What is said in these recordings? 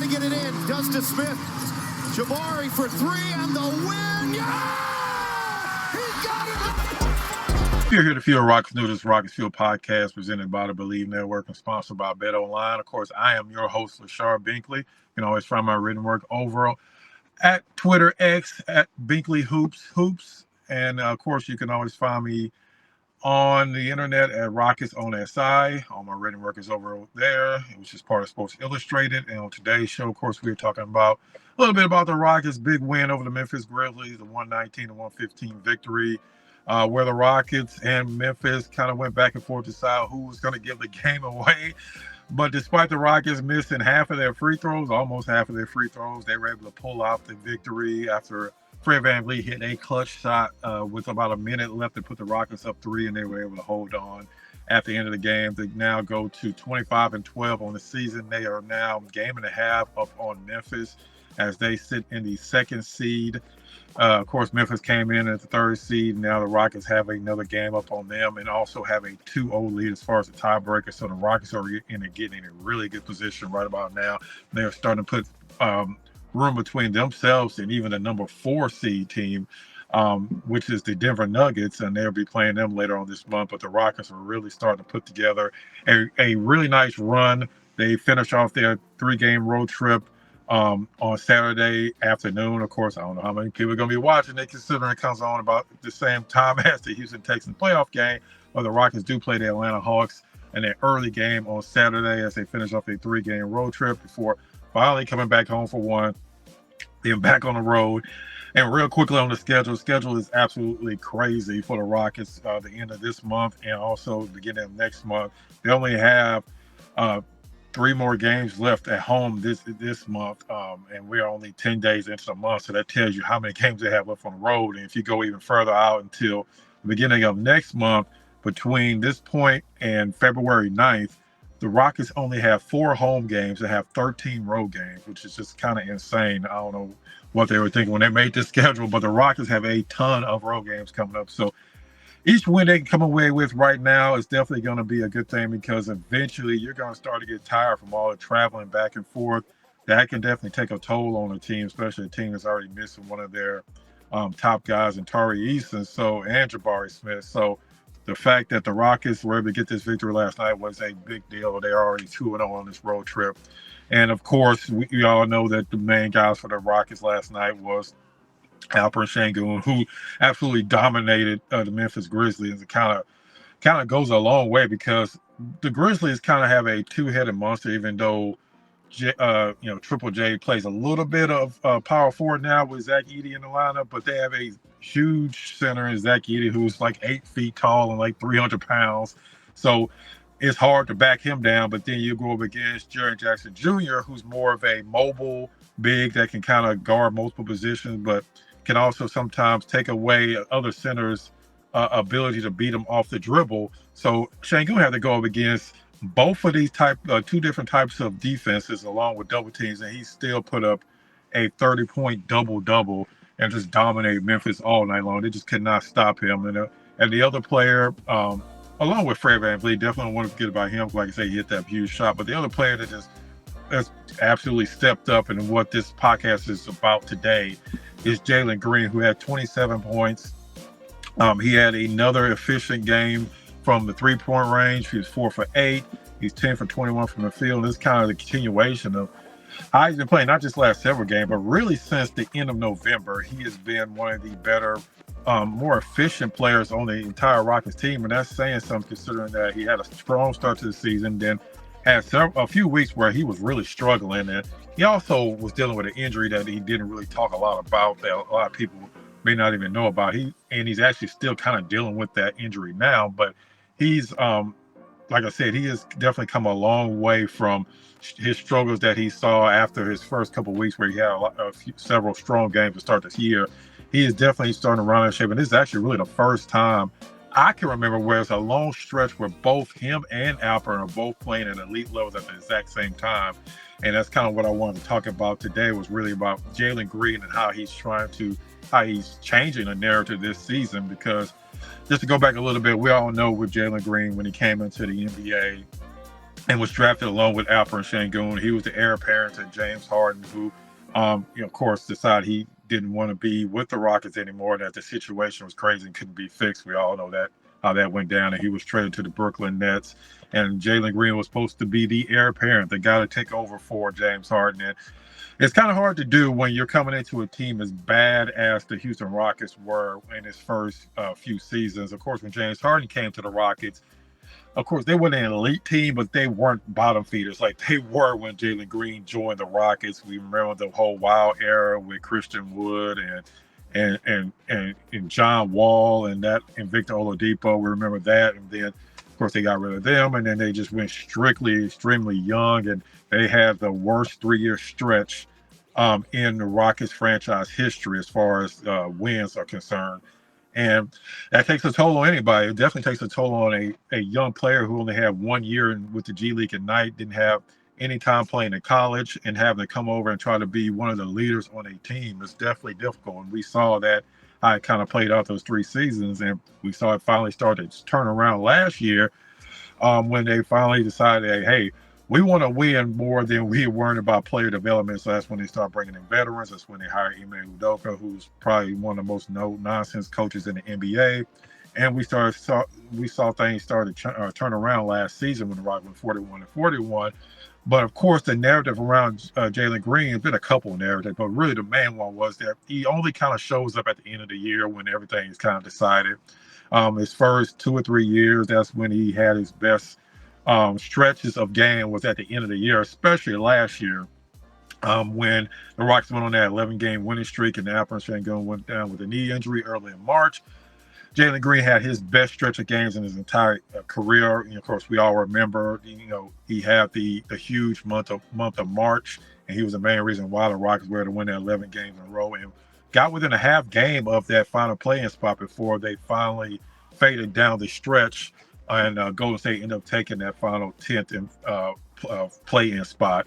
to get it in. Does to Smith. Jabari for three and the win. Yeah! He got it! You're here to Fuel Rockets News, Rockets Fuel podcast presented by the Believe Network and sponsored by Bet Online. Of course, I am your host, Lashard Binkley. You can always find my written work over at Twitter X at Binkley Hoops. And of course, you can always find me on the internet at Rockets on SI. All my written work is over there, which is part of Sports Illustrated. And on today's show, of course, we're talking about a little bit about the Rockets' big win over the Memphis Grizzlies, the 119-115 victory, where the Rockets and Memphis kind of went back and forth to decide who was going to give the game away. But despite the Rockets missing half of their free throws, almost half of their free throws, they were able to pull off the victory after Fred VanVleet hit a clutch shot with about a minute left to put the Rockets up 3, and they were able to hold on at the end of the game. They now go to 25-12 on the season. They are now game and a half up on Memphis as they sit in the second seed. Of course, Memphis came in at the third seed. Now the Rockets have another game up on them and also have a 2-0 lead as far as the tiebreaker. So the Rockets are getting in a really good position right about now. They're starting to put room between themselves and even the number 4 seed team, which is the Denver Nuggets, and they'll be playing them later on this month. But the Rockets are really starting to put together a really nice run. They finish off their 3-game road trip on Saturday afternoon. Of course, I don't know how many people are going to be watching it, considering it comes on about the same time as the Houston Texans playoff game. But the Rockets do play the Atlanta Hawks in an early game on Saturday as they finish off a 3-game road trip before finally coming back home for one, then back on the road. And real quickly on the schedule is absolutely crazy for the Rockets the end of this month and also the beginning of next month. They only have 3 more games left at home this month, and we're only 10 days into the month, so that tells you how many games they have left on the road. And if you go even further out until the beginning of next month, between this point and February 9th, the Rockets only have 4 home games. They have 13 road games, which is just kind of insane. I don't know what they were thinking when they made this schedule, but the Rockets have a ton of road games coming up. So each win they can come away with right now is definitely going to be a good thing, because eventually you're going to start to get tired from all the traveling back and forth. That can definitely take a toll on a team, especially a team that's already missing one of their top guys in Tari Eason and Jabari Smith. So the fact that the Rockets were able to get this victory last night was a big deal. They're already 2-0 on this road trip. And, of course, we all know that the main guys for the Rockets last night was Alperen Sengun, who absolutely dominated the Memphis Grizzlies. It kind of goes a long way, because the Grizzlies kind of have a 2-headed monster, even though Triple J plays a little bit of power forward now with Zach Edey in the lineup, but they have a huge center in Zach Edey who's like 8 feet tall and like 300 pounds. So it's hard to back him down. But then you go up against Jaren Jackson Jr., who's more of a mobile big that can kind of guard multiple positions, but can also sometimes take away other centers' ability to beat them off the dribble. So Sengun had to go up against both of these 2 different types of defenses along with double teams, and he still put up a 30-point double-double and just dominated Memphis all night long. They just could not stop him. And the other player, along with Fred VanVleet, definitely don't want to forget about him. Like I say, he hit that huge shot. But the other player that has absolutely stepped up, and what this podcast is about today, is Jalen Green, who had 27 points. He had another efficient game from the 3-point range. He was 4 for 8. He's 10 for 21 from the field. And this is kind of the continuation of how he's been playing, not just last several games, but really since the end of November. He has been one of the better, more efficient players on the entire Rockets team. And that's saying something, considering that he had a strong start to the season, then had a few weeks where he was really struggling. And he also was dealing with an injury that he didn't really talk a lot about, that a lot of people may not even know about. He's actually still kind of dealing with that injury now, but he's like I said, he has definitely come a long way from his struggles that he saw after his first couple of weeks, where he had several strong games to start this year. He is definitely starting to run out of shape, and this is actually really the first time I can remember where it's a long stretch where both him and Alperen are both playing at elite levels at the exact same time. And that's kind of what I wanted to talk about today, was really about Jalen Green and how he's changing the narrative this season. Because just to go back a little bit, we all know with Jalen Green, when he came into the NBA, and was drafted along with Alperen Sengun. He was the heir apparent to James Harden, who, of course, decided he didn't want to be with the Rockets anymore, that the situation was crazy and couldn't be fixed. We all know that how that went down, and he was traded to the Brooklyn Nets. And Jalen Green was supposed to be the heir apparent, the guy to take over for James Harden. And it's kind of hard to do when you're coming into a team as bad as the Houston Rockets were in his first few seasons. Of course, when James Harden came to the Rockets, of course, they weren't an elite team, but they weren't bottom feeders like they were when Jalen Green joined the Rockets. We remember the whole Wild era with Christian Wood and John Wall and Victor Oladipo. We remember that, and then of course they got rid of them, and then they just went strictly extremely young, and they had the worst 3-year stretch in the Rockets franchise history as far as wins are concerned. And that takes a toll on anybody. It definitely takes a toll on a young player who only had 1 year with the G League Ignite, didn't have any time playing in college, and having to come over and try to be one of the leaders on a team is definitely difficult. And we saw that how it kind of played out those 3 seasons, and we saw it finally start to turn around last year when they finally decided, hey, we want to win more than we worried about player development. So that's when they start bringing in veterans. That's when they hire Ime Udoka, who's probably one of the most no-nonsense coaches in the NBA. And we saw things start to turn around last season when the Rockets went 41-41. But of course, the narrative around Jalen Green has been a couple of narratives, but really the main one was that he only kind of shows up at the end of the year when everything is kind of decided. His first 2 or 3 years, that's when he had his best stretches of game was at the end of the year, especially last year when the Rockets went on that 11-game winning streak and Alperen Sengun went down with a knee injury early in March. Jalen Green had his best stretch of games in his entire career. And of course, we all remember, he had the huge month of March, and he was the main reason why the Rockets were able to win that 11 games in a row and got within a half game of that final play-in spot before they finally faded down the stretch. And Golden State ended up taking that final 10th play-in spot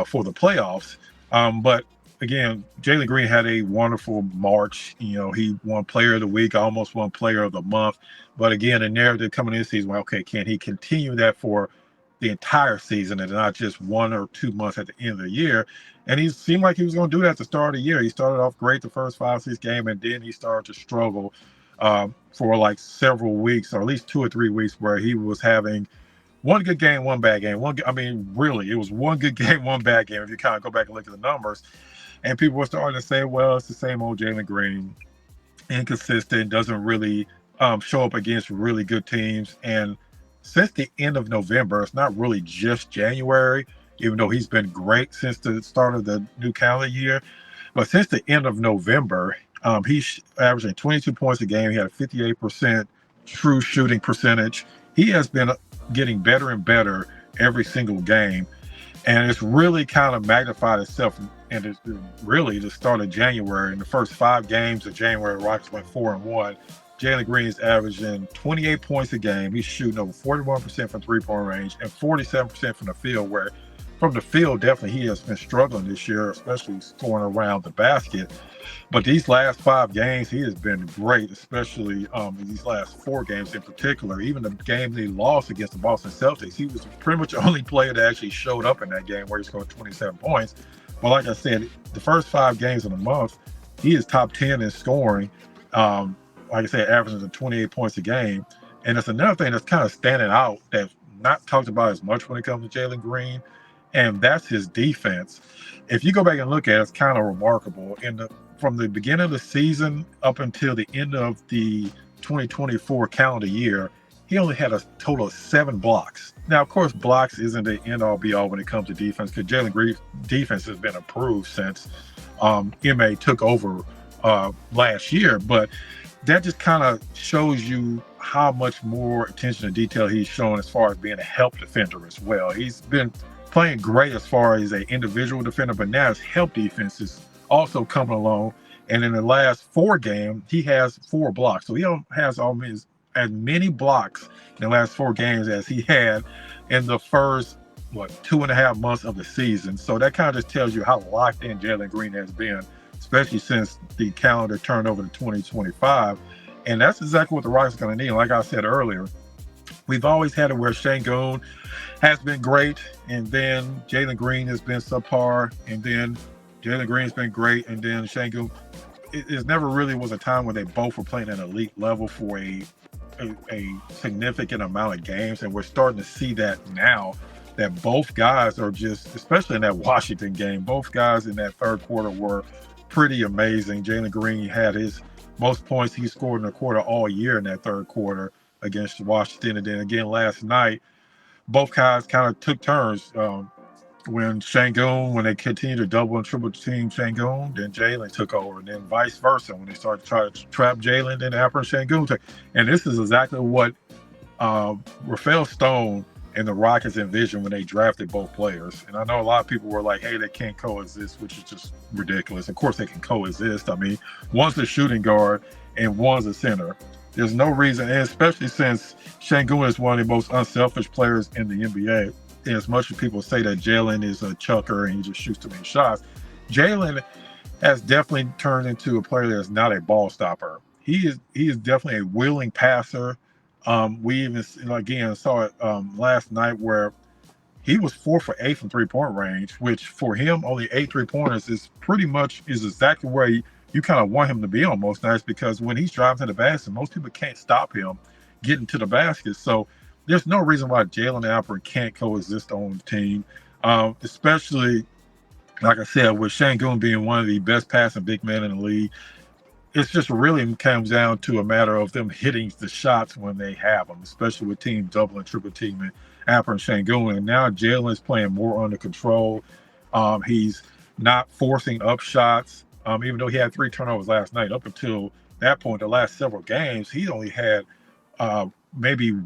for the playoffs. But again, Jalen Green had a wonderful March. He won Player of the Week, almost won Player of the Month. But again, the narrative coming into the season, okay, can he continue that for the entire season and not just 1 or 2 months at the end of the year? And he seemed like he was going to do that at the start of the year. He started off great the first 5-6 games, and then he started to struggle for like several weeks, or at least 2 or 3 weeks, where he was having one good game, one bad game. Really, it was one good game, one bad game. If you kind of go back and look at the numbers, and people were starting to say, well, it's the same old Jalen Green, inconsistent, doesn't really show up against really good teams. And since the end of November, it's not really just January, even though he's been great since the start of the new calendar year. But since the end of November, he's averaging 22 points a game. He had a 58% true shooting percentage. He has been getting better and better every single game. And it's really kind of magnified itself. And it's really the start of January. In the first 5 games of January, Rockets went 4-1. Jalen Green is averaging 28 points a game. He's shooting over 41% from three-point range and 47% from the field, where from the field, definitely he has been struggling this year, especially scoring around the basket. But these last 5 games, he has been great, especially in these last 4 games in particular. Even the game that he lost against the Boston Celtics, he was pretty much the only player that actually showed up in that game where he scored 27 points. But like I said, the first 5 games of the month, he is top 10 in scoring. Like I said, averaging 28 points a game. And it's another thing that's kind of standing out that's not talked about as much when it comes to Jalen Green, and that's his defense. If you go back and look at it, it's kind of remarkable. From the beginning of the season up until the end of the 2024 calendar year, he only had a total of 7 blocks. Now, of course, blocks isn't the end-all be-all when it comes to defense, because Jalen Green's defense has been improved since MA took over last year. But that just kind of shows you how much more attention to detail he's shown as far as being a help defender as well. He's been playing great as far as an individual defender, but now his help defense is also coming along. And in the last 4 games, he has 4 blocks. So he has almost as many blocks in the last 4 games as he had in the first, 2.5 months of the season. So that kind of just tells you how locked in Jalen Green has been, especially since the calendar turned over to 2025. And that's exactly what the Rockets are going to need. Like I said earlier, we've always had it where Sengun has been great, and then Jalen Green has been subpar, and then Jalen Green's been great, and then Sengun. It never really was a time where they both were playing at an elite level for a significant amount of games, and we're starting to see that now, that both guys are just, especially in that Washington game, both guys in that third quarter were pretty amazing. Jalen Green had his most points he scored in a quarter all year in that third quarter against Washington, and then again last night, both guys kind of took turns. When they continued to double and triple team Sengun, then Jalen took over, and then vice versa. When they started to try to trap Jalen, then Alperen Sengun took. And this is exactly what Rafael Stone and the Rockets envisioned when they drafted both players. And I know a lot of people were like, hey, they can't coexist, which is just ridiculous. Of course they can coexist. I mean, one's a shooting guard and one's a center. There's no reason, and especially since Sengun is one of the most unselfish players in the NBA. As much as people say that Jalen is a chucker and he just shoots too many shots, Jalen has definitely turned into a player that is not a ball stopper. He is definitely a willing passer. We even again saw it last night where he was 4 for 8 from 3-point range, which for him only 8 3-pointers is exactly where you kind of want him to be on most nights, because when he's driving to the basket, most people can't stop him getting to the basket. So there's no reason why Jalen and Alperen can't coexist on the team, especially, like I said, with Sengun being one of the best passing big men in the league. It's just really comes down to a matter of them hitting the shots when they have them, especially with teams double and triple teaming Alperen Sengun. And now Jalen is playing more under control. He's not forcing up shots, even though he had 3 turnovers last night. Up until that point, the last several games, he only had maybe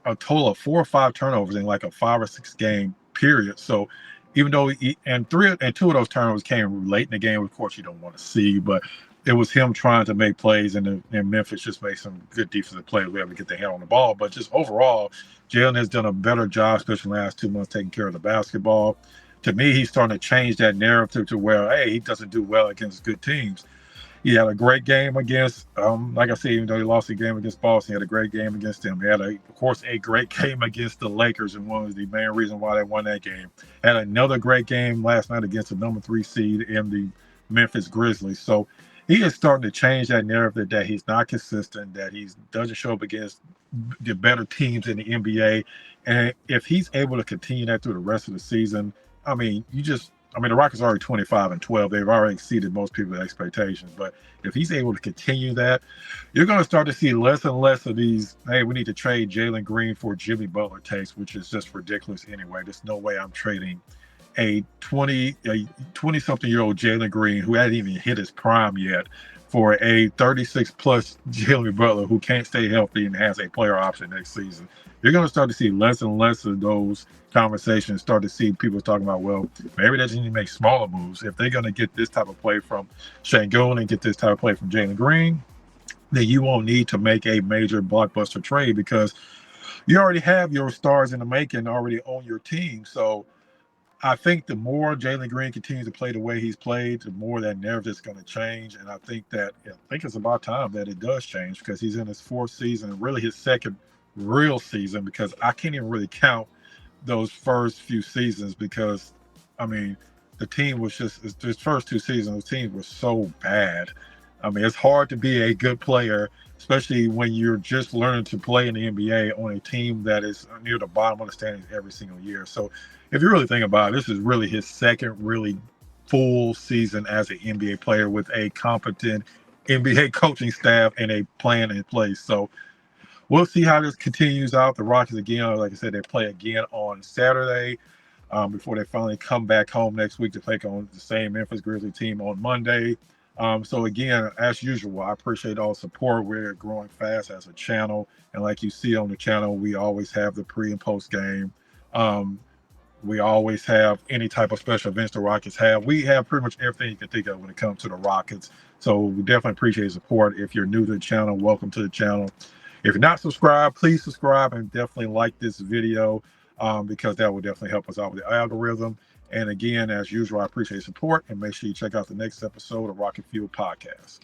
a total of 4 or 5 turnovers in like a 5 or 6 game period. So even though two of those turnovers came late in the game, of course you don't want to see, but it was him trying to make plays, and Memphis just made some good defensive plays. We have to get their hand on the ball, but just overall, Jalen has done a better job, especially in the last 2 months, taking care of the basketball. To me, he's starting to change that narrative to where, hey, he doesn't do well against good teams. He had a great game against, like I said, even though he lost the game against Boston, he had a great game against them. He had, of course, a great game against the Lakers, and one of the main reasons why they won that game. Had another great game last night against the number 3 seed in the Memphis Grizzlies. So he is starting to change that narrative that he's not consistent, that he doesn't show up against the better teams in the NBA. And if he's able to continue that through the rest of the season, the Rockets are already 25-12. They've already exceeded most people's expectations. But if he's able to continue that, you're going to start to see less and less of these, hey, we need to trade Jalen Green for Jimmy Butler takes, which is just ridiculous anyway. There's no way I'm trading a 20-something-year-old Jalen Green who hadn't even hit his prime yet for a 36-plus Jimmy Butler who can't stay healthy and has a player option next season. You're going to start to see less and less of those conversations, start to see people talking about, well, maybe they just need to make smaller moves. If they're going to get this type of play from Sengun and get this type of play from Jalen Green, then you won't need to make a major blockbuster trade, because you already have your stars in the making already on your team. So I think the more Jalen Green continues to play the way he's played, the more that narrative is going to change. And I think it's about time that it does change, because he's in his 4th season, really his 2nd real season, because I can't even really count those first few seasons, because the team was just, his first 2 seasons, the team was so bad. It's hard to be a good player, especially when you're just learning to play in the NBA on a team that is near the bottom of the standings every single year. So if you really think about it, this is really his 2nd really full season as an NBA player with a competent NBA coaching staff and a plan in place. So we'll see how this continues out. The Rockets, again, like I said, they play again on Saturday before they finally come back home next week to take on the same Memphis Grizzlies team on Monday. So again, as usual, I appreciate all the support. We're growing fast as a channel. And like you see on the channel, we always have the pre and post game. We always have any type of special events the Rockets have. We have pretty much everything you can think of when it comes to the Rockets. So we definitely appreciate support. If you're new to the channel, welcome to the channel. If you're not subscribed, please subscribe and definitely like this video, because that will definitely help us out with the algorithm. And again, as usual, I appreciate support, and make sure you check out the next episode of Rocket Fuel Podcast.